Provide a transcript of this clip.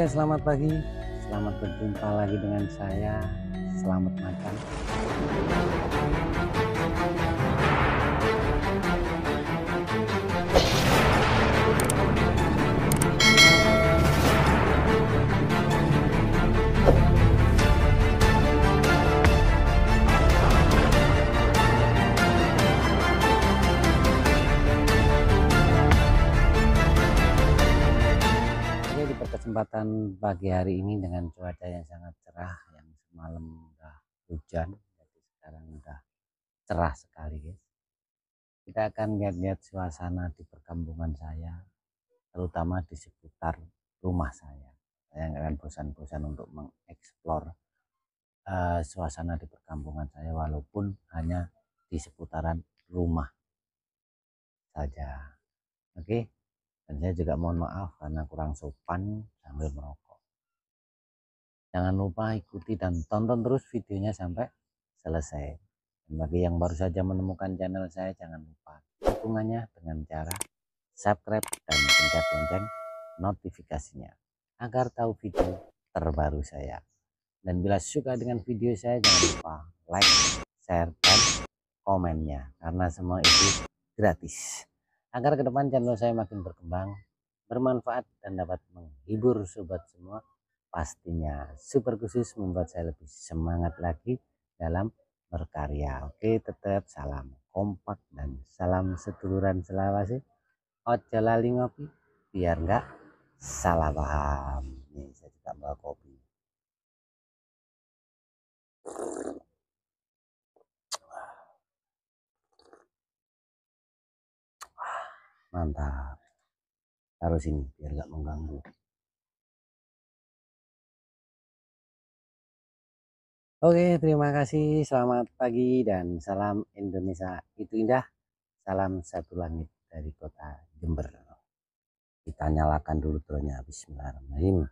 Oke, selamat pagi. Selamat berjumpa lagi dengan saya. Selamat makan. Oke, di kesempatan pagi hari ini dengan cuaca yang sangat cerah, yang semalam udah hujan, jadi sekarang udah cerah sekali, guys. Kita akan lihat-lihat suasana di perkampungan saya, terutama di seputar rumah saya. Saya nggak akan bosan-bosan untuk mengeksplor suasana di perkampungan saya, walaupun hanya di seputaran rumah saja. Oke, dan saya juga mohon maaf karena kurang sopan sambil merokok. Jangan lupa ikuti dan tonton terus videonya sampai selesai. Dan bagi yang baru saja menemukan channel saya, jangan lupa dukungannya dengan cara subscribe dan pencet lonceng notifikasinya agar tahu video terbaru saya. Dan bila suka dengan video saya, jangan lupa like, share, dan komennya, karena semua itu gratis. Agar ke depan channel saya makin berkembang, bermanfaat, dan dapat menghibur sobat semua, pastinya super khusus membuat saya lebih semangat lagi dalam berkarya. Oke, tetap salam kompak dan salam seduluran selawase. Ojo lali ngopi biar nggak salah paham. Nih, saya juga bawa kopi. Mantap. Taruh sini biar nggak mengganggu. Oke, terima kasih. Selamat pagi dan salam Indonesia itu indah. Salam satu langit dari kota Jember. Kita nyalakan dulu turunnya. Bismillahirrahmanirrahim.